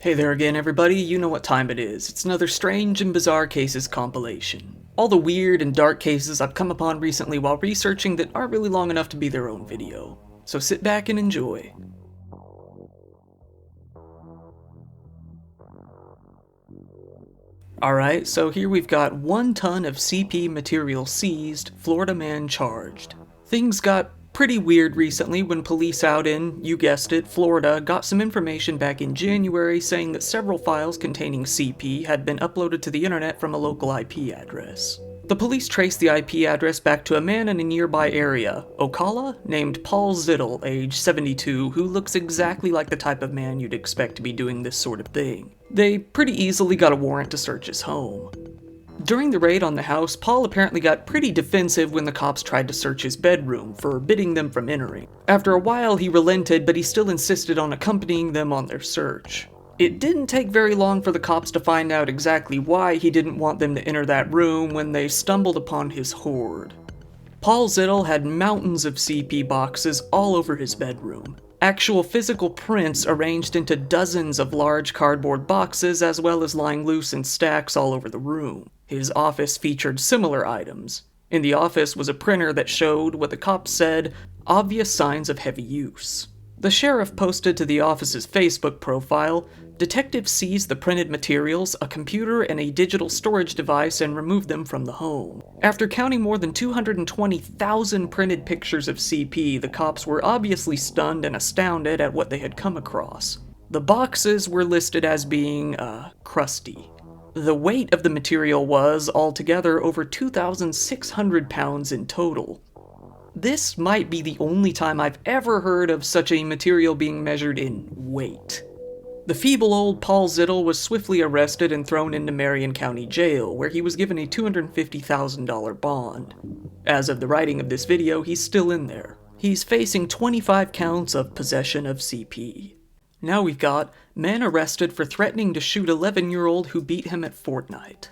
Hey there again, everybody. You know what time it is. It's another Strange and Bizarre Cases compilation. All the weird and dark cases I've come upon recently while researching that aren't really long enough to be their own video. So sit back and enjoy. Alright, so here we've got 1 ton of CP material seized, Florida man charged. Things got pretty weird recently when police out in, you guessed it, Florida got some information back in January saying that several files containing CP had been uploaded to the internet from a local IP address. The police traced the IP address back to a man in a nearby area, Ocala, named Paul Zittel, age 72, who looks exactly like the type of man you'd expect to be doing this sort of thing. They pretty easily got a warrant to search his home. During the raid on the house, Paul apparently got pretty defensive when the cops tried to search his bedroom, forbidding them from entering. After a while, he relented, but he still insisted on accompanying them on their search. It didn't take very long for the cops to find out exactly why he didn't want them to enter that room when they stumbled upon his hoard. Paul Zittel had mountains of CP boxes all over his bedroom. Actual physical prints arranged into dozens of large cardboard boxes, as well as lying loose in stacks all over the room. His office featured similar items. In the office was a printer that showed what the cops said, obvious signs of heavy use. The sheriff posted to the office's Facebook profile, "Detectives seized the printed materials, a computer, and a digital storage device and removed them from the home." After counting more than 220,000 printed pictures of CP, the cops were obviously stunned and astounded at what they had come across. The boxes were listed as being, crusty. The weight of the material was, altogether, over 2,600 pounds in total. This might be the only time I've ever heard of such a material being measured in weight. The feeble old Paul Zittel was swiftly arrested and thrown into Marion County Jail, where he was given a $250,000 bond. As of the writing of this video, he's still in there. He's facing 25 counts of possession of CP. Now we've got man arrested for threatening to shoot 11-year-old who beat him at Fortnite.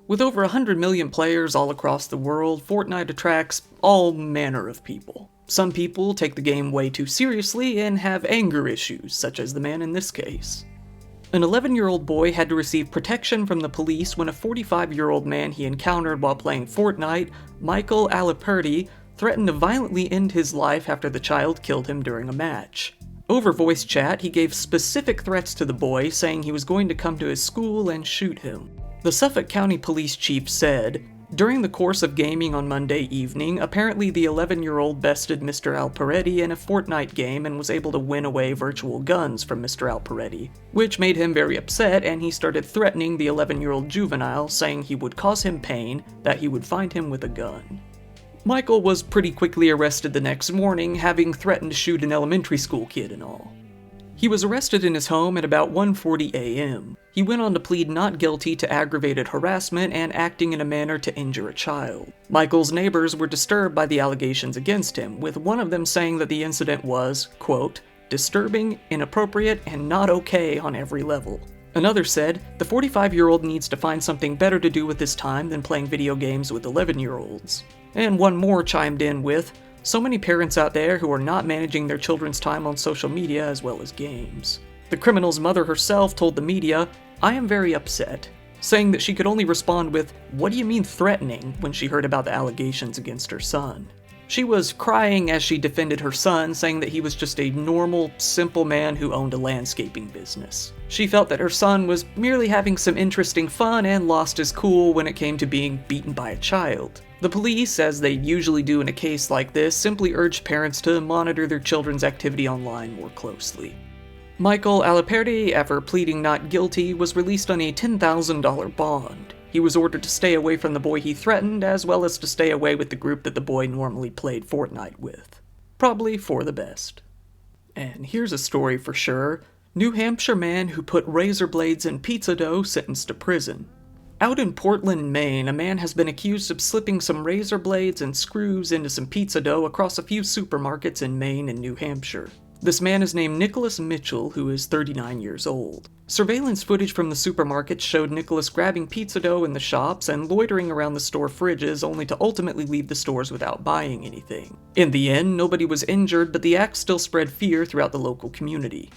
With over 100 million players all across the world, Fortnite attracts all manner of people. Some people take the game way too seriously and have anger issues, such as the man in this case. An 11-year-old boy had to receive protection from the police when a 45-year-old man he encountered while playing Fortnite, Michael Aliperti, threatened to violently end his life after the child killed him during a match. Over voice chat, he gave specific threats to the boy, saying he was going to come to his school and shoot him. The Suffolk County Police Chief said, "During the course of gaming on Monday evening, apparently the 11-year-old bested Mr. Aliperti in a Fortnite game and was able to win away virtual guns from Mr. Aliperti, which made him very upset, and he started threatening the 11-year-old juvenile, saying he would cause him pain, that he would find him with a gun." Michael was pretty quickly arrested the next morning, having threatened to shoot an elementary school kid and all. He was arrested in his home at about 1:40 a.m. He went on to plead not guilty to aggravated harassment and acting in a manner to injure a child. Michael's neighbors were disturbed by the allegations against him, with one of them saying that the incident was, quote, "disturbing, inappropriate, and not okay on every level." Another said, "The 45-year-old needs to find something better to do with his time than playing video games with 11-year-olds. And one more chimed in with, "So many parents out there who are not managing their children's time on social media as well as games." The criminal's mother herself told the media, "I am very upset," saying that she could only respond with, "What do you mean threatening?" when she heard about the allegations against her son. She was crying as she defended her son, saying that he was just a normal, simple man who owned a landscaping business. She felt that her son was merely having some interesting fun and lost his cool when it came to being beaten by a child. The police, as they usually do in a case like this, simply urged parents to monitor their children's activity online more closely. Michael Aliperti, after pleading not guilty, was released on a $10,000 bond. He was ordered to stay away from the boy he threatened, as well as to stay away with the group that the boy normally played Fortnite with. Probably for the best. And here's a story for sure. New Hampshire man who put razor blades in pizza dough sentenced to prison. Out in Portland, Maine, a man has been accused of slipping some razor blades and screws into some pizza dough across a few supermarkets in Maine and New Hampshire. This man is named Nicholas Mitchell, who is 39 years old. Surveillance footage from the supermarket showed Nicholas grabbing pizza dough in the shops and loitering around the store fridges only to ultimately leave the stores without buying anything. In the end, nobody was injured, but the act still spread fear throughout the local community.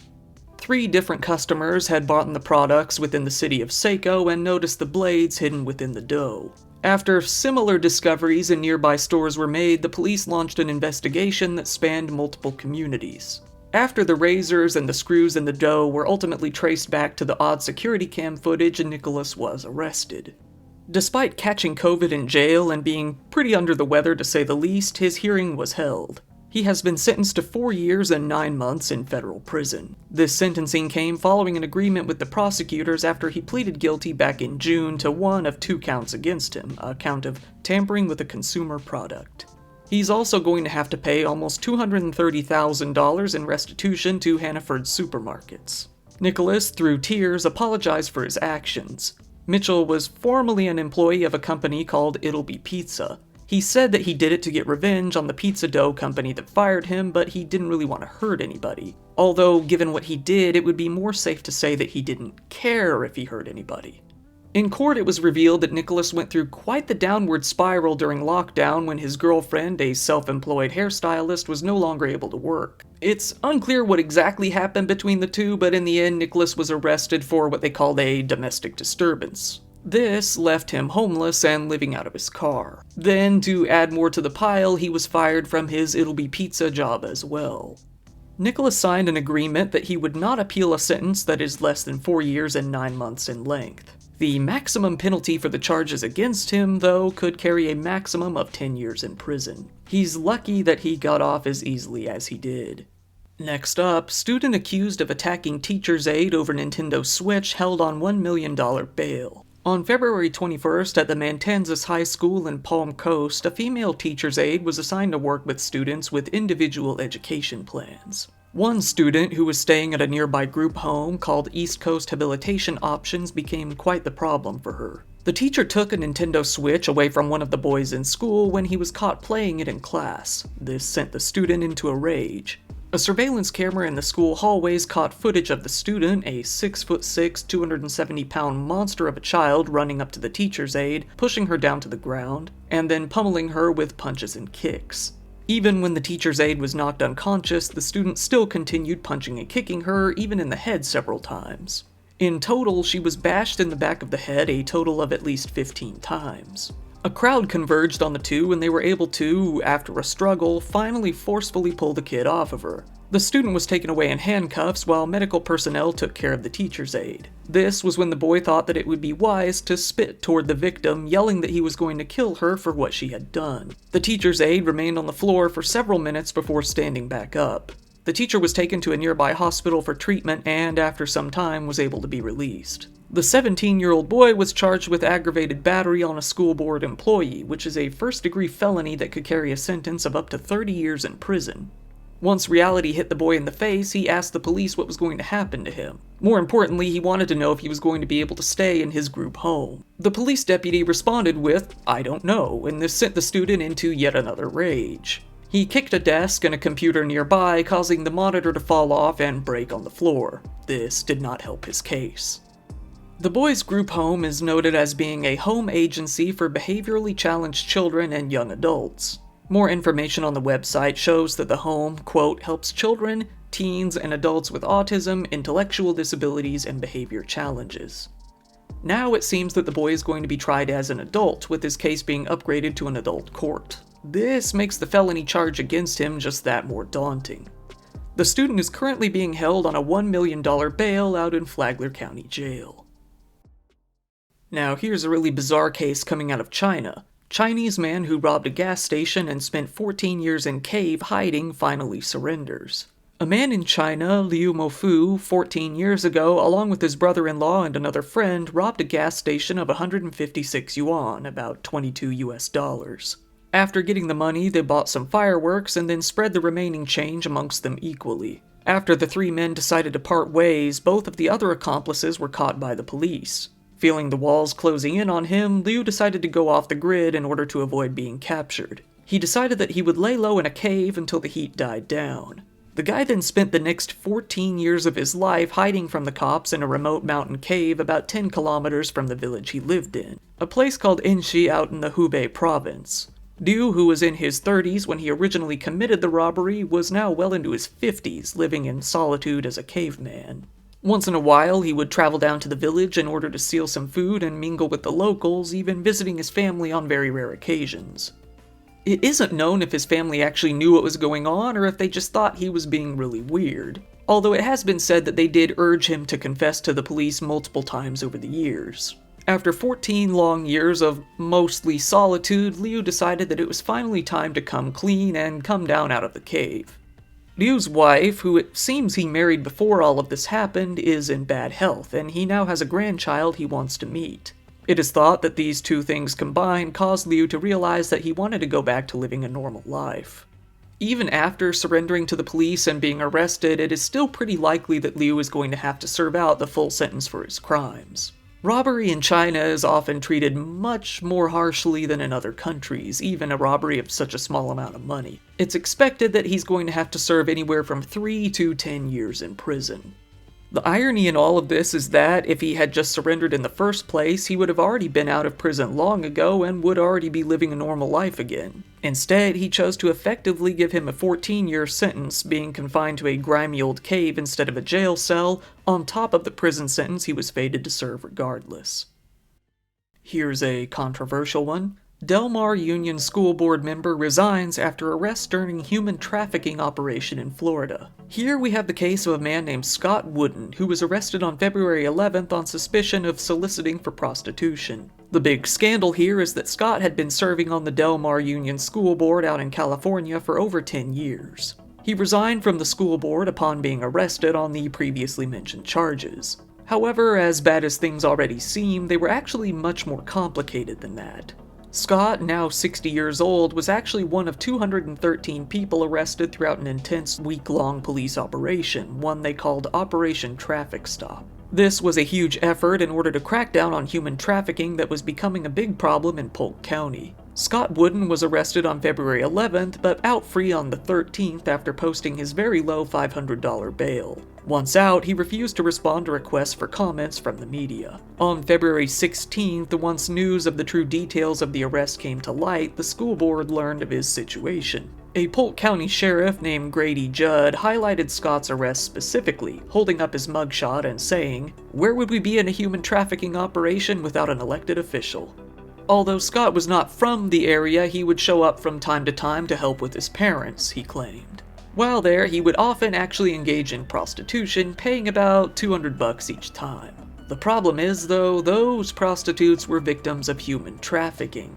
3 different customers had bought the products within the city of Seiko and noticed the blades hidden within the dough. After similar discoveries in nearby stores were made, the police launched an investigation that spanned multiple communities. After the razors and the screws in the dough were ultimately traced back to the odd security cam footage, Nicholas was arrested. Despite catching COVID in jail and being pretty under the weather to say the least, his hearing was held. He has been sentenced to 4 years and 9 months in federal prison. This sentencing came following an agreement with the prosecutors after he pleaded guilty back in June to 1 of 2 counts against him, a count of tampering with a consumer product. He's also going to have to pay almost $230,000 in restitution to Hannaford supermarkets. Nicholas, through tears, apologized for his actions. Mitchell was formerly an employee of a company called It'll Be Pizza. He said that he did it to get revenge on the pizza dough company that fired him, but he didn't really want to hurt anybody. Although, given what he did, it would be more safe to say that he didn't care if he hurt anybody. In court, it was revealed that Nicholas went through quite the downward spiral during lockdown when his girlfriend, a self-employed hairstylist, was no longer able to work. It's unclear what exactly happened between the two, but in the end, Nicholas was arrested for what they called a domestic disturbance. This left him homeless and living out of his car. Then, to add more to the pile, he was fired from his It'll Be Pizza job as well. Nicholas signed an agreement that he would not appeal a sentence that is less than 4 years and 9 months in length. The maximum penalty for the charges against him, though, could carry a maximum of 10 years in prison. He's lucky that he got off as easily as he did. Next up, student accused of attacking teacher's aide over Nintendo Switch held on $1 million bail. On February 21st, at the Matanzas High School in Palm Coast, a female teacher's aide was assigned to work with students with individual education plans. One student who was staying at a nearby group home called East Coast Habilitation Options became quite the problem for her. The teacher took a Nintendo Switch away from one of the boys in school when he was caught playing it in class. This sent the student into a rage. A surveillance camera in the school hallways caught footage of the student, a 6'6", 270-pound monster of a child, running up to the teacher's aide, pushing her down to the ground, and then pummeling her with punches and kicks. Even when the teacher's aide was knocked unconscious, the student still continued punching and kicking her, even in the head several times. In total, she was bashed in the back of the head a total of at least 15 times. A crowd converged on the two and they were able to, after a struggle, finally forcefully pull the kid off of her. The student was taken away in handcuffs while medical personnel took care of the teacher's aide. This was when the boy thought that it would be wise to spit toward the victim, yelling that he was going to kill her for what she had done. The teacher's aide remained on the floor for several minutes before standing back up. The teacher was taken to a nearby hospital for treatment and, after some time, was able to be released. The 17-year-old boy was charged with aggravated battery on a school board employee, which is a first-degree felony that could carry a sentence of up to 30 years in prison. Once reality hit the boy in the face, he asked the police what was going to happen to him. More importantly, he wanted to know if he was going to be able to stay in his group home. The police deputy responded with, "I don't know," and this sent the student into yet another rage. He kicked a desk and a computer nearby, causing the monitor to fall off and break on the floor. This did not help his case. The boy's group home is noted as being a home agency for behaviorally challenged children and young adults. More information on the website shows that the home, quote, helps children, teens, and adults with autism, intellectual disabilities, and behavior challenges. Now it seems that the boy is going to be tried as an adult, with his case being upgraded to an adult court. This makes the felony charge against him just that more daunting. The student is currently being held on a $1 million bail out in Flagler County Jail. Now here's a really bizarre case coming out of China. Chinese man who robbed a gas station and spent 14 years in cave hiding finally surrenders. A man in China, Liu Mofu, 14 years ago, along with his brother-in-law and another friend, robbed a gas station of 156 yuan, about $22 US. After getting the money, they bought some fireworks and then spread the remaining change amongst them equally. After the 3 men decided to part ways, both of the other accomplices were caught by the police. Feeling the walls closing in on him, Liu decided to go off the grid in order to avoid being captured. He decided that he would lay low in a cave until the heat died down. The guy then spent the next 14 years of his life hiding from the cops in a remote mountain cave about 10 kilometers from the village he lived in, a place called Enshi out in the Hubei province. Liu, who was in his 30s when he originally committed the robbery, was now well into his 50s, living in solitude as a caveman. Once in a while, he would travel down to the village in order to steal some food and mingle with the locals, even visiting his family on very rare occasions. It isn't known if his family actually knew what was going on or if they just thought he was being really weird, although it has been said that they did urge him to confess to the police multiple times over the years. After 14 long years of mostly solitude, Liu decided that it was finally time to come clean and come down out of the cave. Liu's wife, who it seems he married before all of this happened, is in bad health, and he now has a grandchild he wants to meet. It is thought that these two things combined caused Liu to realize that he wanted to go back to living a normal life. Even after surrendering to the police and being arrested, it is still pretty likely that Liu is going to have to serve out the full sentence for his crimes. Robbery in China is often treated much more harshly than in other countries, even a robbery of such a small amount of money. It's expected that he's going to have to serve anywhere from 3 to 10 years in prison. The irony in all of this is that if he had just surrendered in the first place, he would have already been out of prison long ago and would already be living a normal life again. Instead, he chose to effectively give him a 14-year sentence, being confined to a grimy old cave instead of a jail cell, on top of the prison sentence he was fated to serve regardless. Here's a controversial one. Del Mar Union School Board member resigns after arrest during human trafficking operation in Florida. Here we have the case of a man named Scott Wooden, who was arrested on February 11th on suspicion of soliciting for prostitution. The big scandal here is that Scott had been serving on the Del Mar Union School Board out in California for over 10 years. He resigned from the school board upon being arrested on the previously mentioned charges. However, as bad as things already seem, they were actually much more complicated than that. Scott, now 60 years old, was actually one of 213 people arrested throughout an intense week-long police operation, one they called Operation Traffic Stop. This was a huge effort in order to crack down on human trafficking that was becoming a big problem in Polk County. Scott Wooden was arrested on February 11th, but out free on the 13th after posting his very low $500 bail. Once out, he refused to respond to requests for comments from the media. On February 16th, once news of the true details of the arrest came to light, the school board learned of his situation. A Polk County sheriff named Grady Judd highlighted Scott's arrest specifically, holding up his mugshot and saying, "Where would we be in a human trafficking operation without an elected official?" Although Scott was not from the area, he would show up from time to help with his parents, he claimed. While there, he would often actually engage in prostitution, paying about $200 each time. The problem is, though, those prostitutes were victims of human trafficking.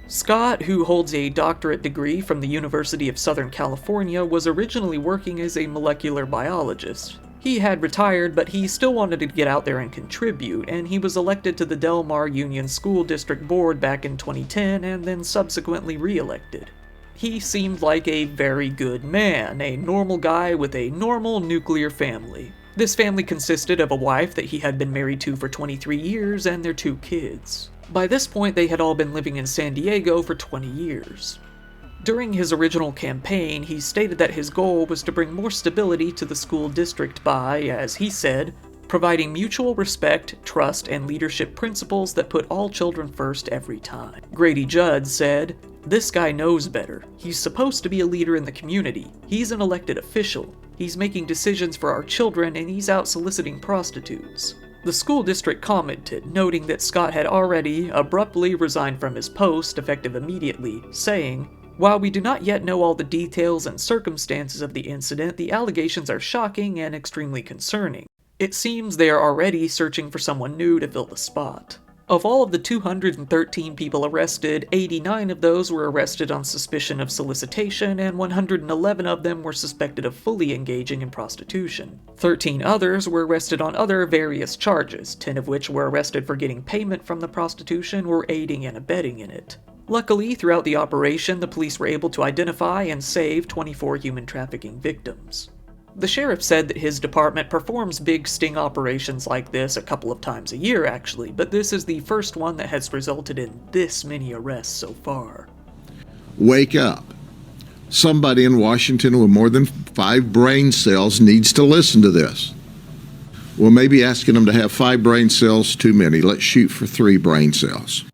Scott, who holds a doctorate degree from the University of Southern California, was originally working as a molecular biologist. He had retired, but he still wanted to get out there and contribute, and he was elected to the Del Mar Union School District Board back in 2010 and then subsequently re-elected. He seemed like a very good man, a normal guy with a normal nuclear family. This family consisted of a wife that he had been married to for 23 years and their 2 kids. By this point, they had all been living in San Diego for 20 years. During his original campaign, he stated that his goal was to bring more stability to the school district by, as he said, providing mutual respect, trust, and leadership principles that put all children first every time. Grady Judd said, "This guy knows better. He's supposed to be a leader in the community. He's an elected official. He's making decisions for our children, and he's out soliciting prostitutes." The school district commented, noting that Scott had already abruptly resigned from his post, effective immediately, saying, "While we do not yet know all the details and circumstances of the incident, the allegations are shocking and extremely concerning. It seems they are already searching for someone new to fill the spot." Of all of the 213 people arrested, 89 of those were arrested on suspicion of solicitation, and 111 of them were suspected of fully engaging in prostitution. 13 others were arrested on other various charges, 10 of which were arrested for getting payment from the prostitution or aiding and abetting in it. Luckily, throughout the operation, the police were able to identify and save 24 human trafficking victims. The sheriff said that his department performs big sting operations like this a couple of times a year, actually, but this is the first one that has resulted in this many arrests so far. Wake up. Somebody in Washington with more than 5 brain cells needs to listen to this. Well, maybe asking them to have 5 brain cells too many. Let's shoot for 3 brain cells.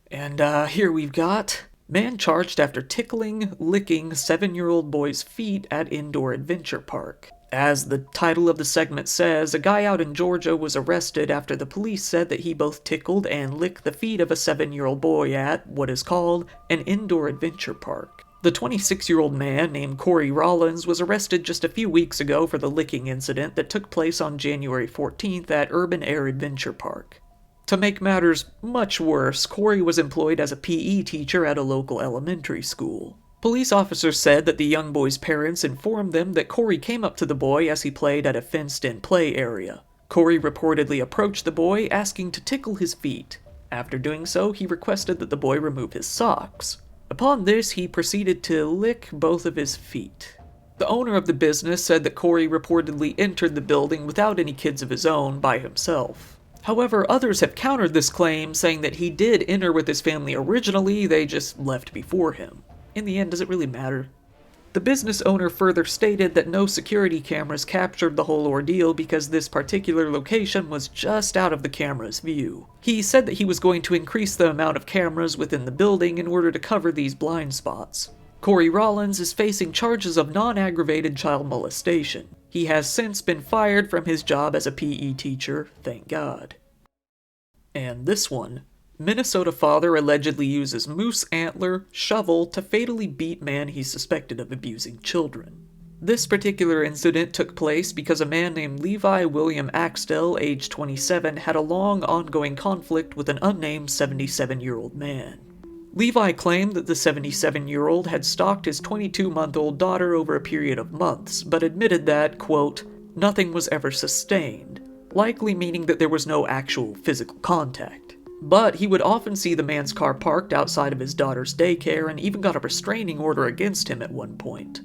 And here we've got man charged after tickling, licking 7-year-old boy's feet at indoor adventure park. As the title of the segment says, a guy out in Georgia was arrested after the police said that he both tickled and licked the feet of a 7-year-old boy at what is called an indoor adventure park. The 26-year-old man named Corey Rollins was arrested just a few weeks ago for the licking incident that took place on January 14th at Urban Air Adventure Park. To make matters much worse, Corey was employed as a PE teacher at a local elementary school. Police officers said that the young boy's parents informed them that Corey came up to the boy as he played at a fenced-in play area. Corey reportedly approached the boy, asking to tickle his feet. After doing so, he requested that the boy remove his socks. Upon this, he proceeded to lick both of his feet. The owner of the business said that Corey reportedly entered the building without any kids of his own by himself. However, others have countered this claim, saying that he did enter with his family originally, they just left before him. In the end, does it really matter? The business owner further stated that no security cameras captured the whole ordeal because this particular location was just out of the camera's view. He said that he was going to increase the amount of cameras within the building in order to cover these blind spots. Corey Rollins is facing charges of non-aggravated child molestation. He has since been fired from his job as a PE teacher, thank God. And this one. Minnesota father allegedly uses moose antler, shovel to fatally beat man he's suspected of abusing children. This particular incident took place because a man named Levi William Axtell, age 27, had a long ongoing conflict with an unnamed 77-year-old man. Levi claimed that the 77-year-old had stalked his 22-month-old daughter over a period of months, but admitted that, quote, nothing was ever sustained, likely meaning that there was no actual physical contact. But he would often see the man's car parked outside of his daughter's daycare and even got a restraining order against him at one point.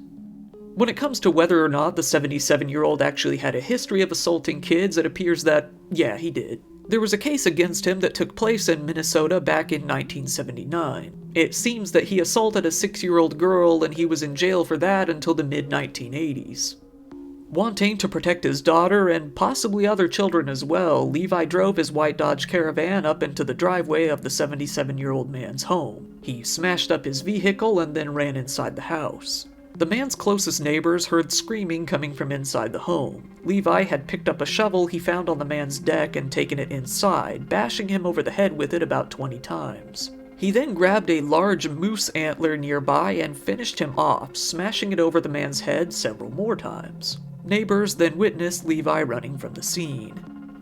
When it comes to whether or not the 77-year-old actually had a history of assaulting kids, it appears that, yeah, he did. There was a case against him that took place in Minnesota back in 1979. It seems that he assaulted a 6-year-old girl and he was in jail for that until the mid-1980s. Wanting to protect his daughter and possibly other children as well, Levi drove his white Dodge Caravan up into the driveway of the 77-year-old man's home. He smashed up his vehicle and then ran inside the house. The man's closest neighbors heard screaming coming from inside the home. Levi had picked up a shovel he found on the man's deck and taken it inside, bashing him over the head with it about 20 times. He then grabbed a large moose antler nearby and finished him off, smashing it over the man's head several more times. Neighbors then witnessed Levi running from the scene.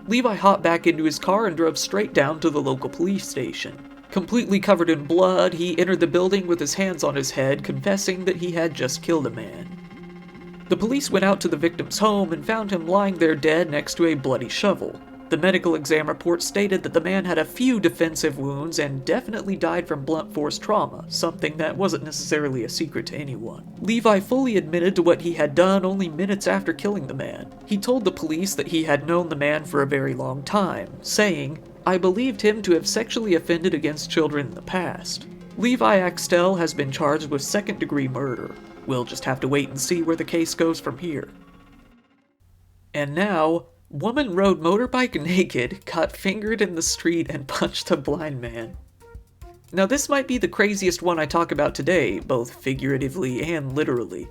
Levi hopped back into his car and drove straight down to the local police station. Completely covered in blood, he entered the building with his hands on his head, confessing that he had just killed a man. The police went out to the victim's home and found him lying there dead next to a bloody shovel. The medical exam report stated that the man had a few defensive wounds and definitely died from blunt force trauma, something that wasn't necessarily a secret to anyone. Levi fully admitted to what he had done only minutes after killing the man. He told the police that he had known the man for a very long time, saying, "I believed him to have sexually offended against children in the past." Levi Axtell has been charged with second-degree murder. We'll just have to wait and see where the case goes from here. And now, woman rode motorbike naked, got fingered in the street, and punched a blind man. Now this might be the craziest one I talk about today, both figuratively and literally.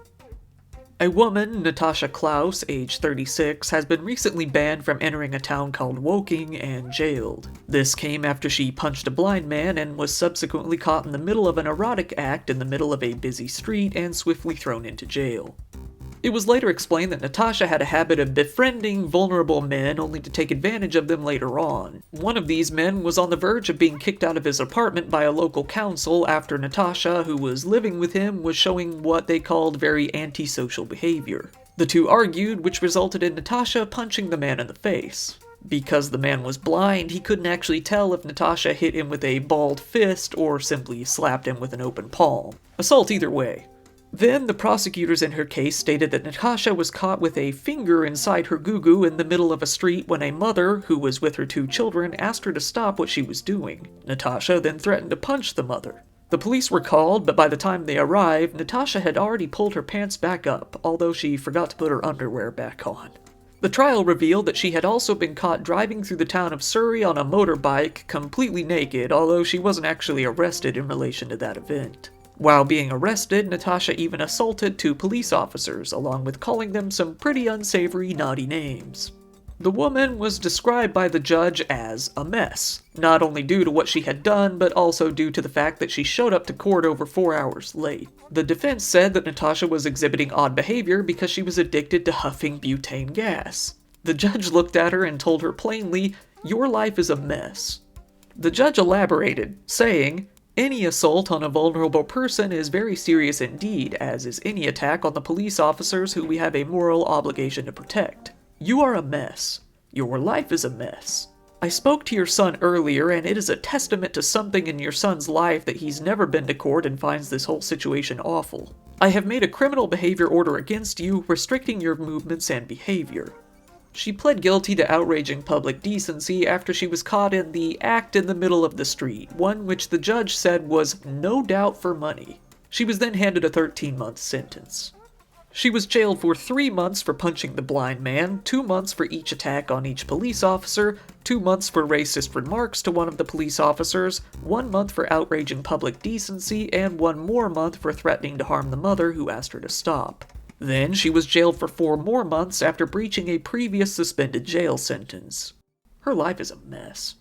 A woman, Natasha Klaus, age 36, has been recently banned from entering a town called Woking and jailed. This came after she punched a blind man and was subsequently caught in the middle of an erotic act in the middle of a busy street and swiftly thrown into jail. It was later explained that Natasha had a habit of befriending vulnerable men only to take advantage of them later on. One of these men was on the verge of being kicked out of his apartment by a local council after Natasha, who was living with him, was showing what they called very antisocial behavior. The two argued, which resulted in Natasha punching the man in the face. Because the man was blind, he couldn't actually tell if Natasha hit him with a balled fist or simply slapped him with an open palm. Assault either way. Then, the prosecutors in her case stated that Natasha was caught with a finger inside her goo-goo in the middle of a street when a mother, who was with her 2 children, asked her to stop what she was doing. Natasha then threatened to punch the mother. The police were called, but by the time they arrived, Natasha had already pulled her pants back up, although she forgot to put her underwear back on. The trial revealed that she had also been caught driving through the town of Surrey on a motorbike, completely naked, although she wasn't actually arrested in relation to that event. While being arrested, Natasha even assaulted 2 police officers, along with calling them some pretty unsavory, naughty names. The woman was described by the judge as a mess, not only due to what she had done, but also due to the fact that she showed up to court over 4 hours late. The defense said that Natasha was exhibiting odd behavior because she was addicted to huffing butane gas. The judge looked at her and told her plainly, "Your life is a mess." The judge elaborated, saying, "Any assault on a vulnerable person is very serious indeed, as is any attack on the police officers who we have a moral obligation to protect. You are a mess. Your life is a mess. I spoke to your son earlier, and it is a testament to something in your son's life that he's never been to court and finds this whole situation awful. I have made a criminal behavior order against you, restricting your movements and behavior." She pled guilty to outraging public decency after she was caught in the act in the middle of the street, one which the judge said was no doubt for money. She was then handed a 13-month sentence. She was jailed for 3 months for punching the blind man, 2 months for each attack on each police officer, 2 months for racist remarks to one of the police officers, 1 month for outraging public decency, and 1 more month for threatening to harm the mother who asked her to stop. Then she was jailed for 4 more months after breaching a previous suspended jail sentence. Her life is a mess.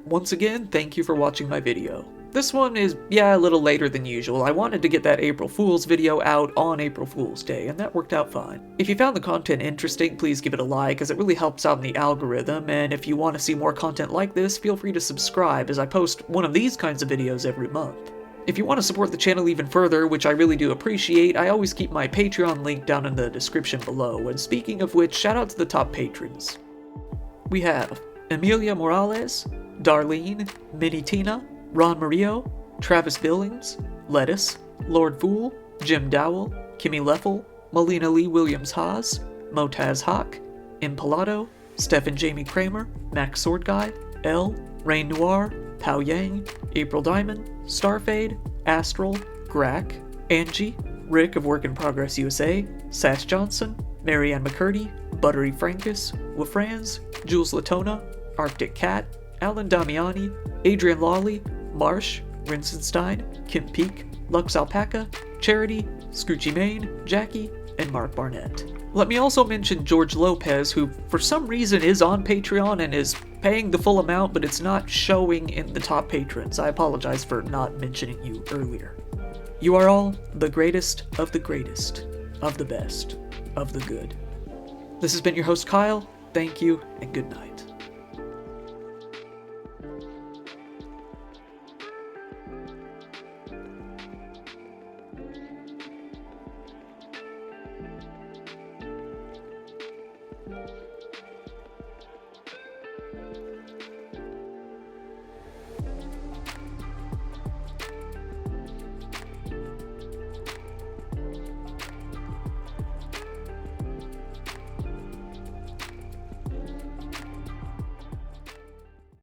Once again, thank you for watching my video. This one is, a little later than usual. I wanted to get that April Fool's video out on April Fool's Day, and that worked out fine. If you found the content interesting, please give it a like, as it really helps out in the algorithm, and if you want to see more content like this, feel free to subscribe, as I post one of these kinds of videos every month. If you want to support the channel even further, which I really do appreciate, I always keep my Patreon link down in the description below, and speaking of which, shout out to the top patrons. We have Emilia Morales, Darlene, Minnie Tina, Ron Murillo, Travis Billings, Lettuce, Lord Fool, Jim Dowell, Kimmy Leffel, Melina Lee Williams-Haas, Motaz Hawk, Impalato, Stephen Jamie Kramer, Max Sword Guy, L, Rain Noir, Pao Yang, April Diamond, Starfade, Astral, Grack, Angie, Rick of Work in Progress USA, Sash Johnson, Marianne McCurdy, Buttery Frankus, Wafrans, Jules Latona, Arctic Cat, Alan Damiani, Adrian Lawley, Marsh, Rinsenstein, Kim Peak, Lux Alpaca, Charity, Scoochie Main, Jackie, and Mark Barnett. Let me also mention George Lopez, who for some reason is on Patreon and is paying the full amount, but it's not showing in the top patrons. I apologize for not mentioning you earlier. You are all the greatest, of the best, of the good. This has been your host Kyle, thank you, and good night.